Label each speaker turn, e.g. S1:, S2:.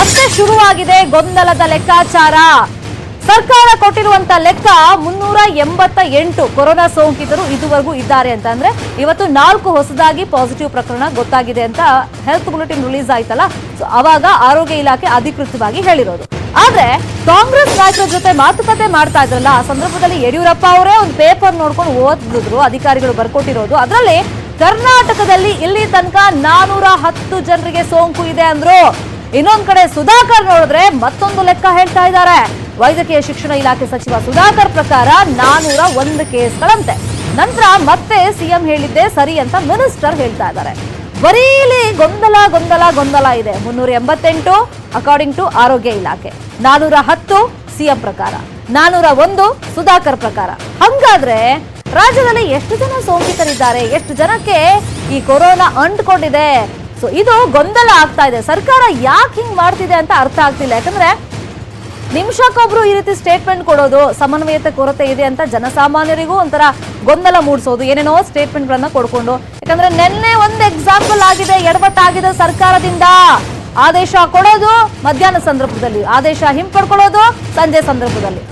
S1: ಮತ್ತೆ ಶುರುವಾಗಿದೆ ಗೊಂದಲದ ಲೆಕ್ಕಾಚಾರ. ಸರ್ಕಾರ ಕೊಟ್ಟಿರುವಂತ ಲೆಕ್ಕ 388 ಕೊರೋನಾ ಸೋಂಕಿತರು ಇದುವರೆಗೂ ಇದ್ದಾರೆ ಅಂತ. ಅಂದ್ರೆ ಇವತ್ತು 4 ಹೊಸದಾಗಿ ಪಾಸಿಟಿವ್ ಪ್ರಕರಣ ಗೊತ್ತಾಗಿದೆ ಅಂತ ಹೆಲ್ತ್ ಬುಲೆಟಿನ್ ರಿಲೀಸ್ ಆಯ್ತಲ್ಲ, ಸೊ ಅವಾಗ ಆರೋಗ್ಯ ಇಲಾಖೆ ಅಧಿಕೃತವಾಗಿ ಹೇಳಿರೋದು. ಆದ್ರೆ ಕಾಂಗ್ರೆಸ್ ನಾಯಕರ ಜೊತೆ ಮಾತುಕತೆ ಮಾಡ್ತಾ ಇದ್ರಲ್ಲ, ಆ ಸಂದರ್ಭದಲ್ಲಿ ಯಡಿಯೂರಪ್ಪ ಅವರೇ ಒಂದು ಪೇಪರ್ ನೋಡ್ಕೊಂಡು ಓದಿದ್ರು, ಅಧಿಕಾರಿಗಳು ಬರ್ಕೊಟ್ಟಿರೋದು. ಅದರಲ್ಲಿ ಕರ್ನಾಟಕದಲ್ಲಿ ಇಲ್ಲಿ ತನಕ 410 ಜನರಿಗೆ ಸೋಂಕು ಇದೆ ಅಂದ್ರು. ಇನ್ನೊಂದ್ ಕಡೆ ಸುಧಾಕರ್ ನೋಡಿದ್ರೆ ಮತ್ತೊಂದು ಲೆಕ್ಕ ಹೇಳ್ತಾ ಇದ್ದಾರೆ. ವೈದ್ಯಕೀಯ ಶಿಕ್ಷಣ ಇಲಾಖೆ ಸಚಿವ ಸುಧಾಕರ್ ಪ್ರಕಾರ 401 ಕೇಸ್ಗಳಂತೆ. ನಂತರ ಮತ್ತೆ ಸಿಎಂ ಹೇಳಿದ್ದೆ ಸರಿ ಅಂತ ಮಿನಿಸ್ಟರ್ ಹೇಳ್ತಾ ಇದ್ದಾರೆ. ಬರೀಲಿ ಗೊಂದಲ ಗೊಂದಲ ಗೊಂದಲ ಇದೆ. 388 ಅಕಾರ್ಡಿಂಗ್ ಟು ಆರೋಗ್ಯ ಇಲಾಖೆ, 410 ಸಿಎಂ ಪ್ರಕಾರ, 401 ಸುಧಾಕರ್ ಪ್ರಕಾರ. ಹಂಗಾದ್ರೆ ರಾಜ್ಯದಲ್ಲಿ ಎಷ್ಟು ಜನ ಸೋಂಕಿತರಿದ್ದಾರೆ, ಎಷ್ಟು ಜನಕ್ಕೆ ಈ ಕೊರೋನಾ ಅಂಟ್ಕೊಂಡಿದೆ? ಸೊ ಇದು ಗೊಂದಲ ಆಗ್ತಾ ಇದೆ. ಸರ್ಕಾರ ಯಾಕೆ ಹಿಂಗ್ ಮಾಡ್ತಿದೆ ಅಂತ ಅರ್ಥ ಆಗ್ತಿಲ್ಲ. ಯಾಕಂದ್ರೆ ನಿಮಿಷಕ್ಕೊಬ್ರು ಈ ರೀತಿ ಸ್ಟೇಟ್ಮೆಂಟ್ ಕೊಡೋದು, ಸಮನ್ವಯತೆ ಕೊರತೆ ಇದೆ ಅಂತ ಜನಸಾಮಾನ್ಯರಿಗೂ ಒಂಥರ ಗೊಂದಲ ಮೂಡಿಸೋದು, ಏನೇನೋ ಸ್ಟೇಟ್ಮೆಂಟ್ ಗಳನ್ನ ಕೊಡ್ಕೊಂಡು. ಯಾಕಂದ್ರೆ ನಿನ್ನೆ ಒಂದು ಎಕ್ಸಾಂಪಲ್ ಆಗಿದೆ, ಎಡವಟ್ಟಾಗಿದೆ ಸರ್ಕಾರದಿಂದ. ಆದೇಶ ಕೊಡೋದು ಮಧ್ಯಾಹ್ನ ಸಂದರ್ಭದಲ್ಲಿ, ಆದೇಶ ಹಿಂಪಡ್ಕೊಳ್ಳೋದು ಸಂಜೆ ಸಂದರ್ಭದಲ್ಲಿ.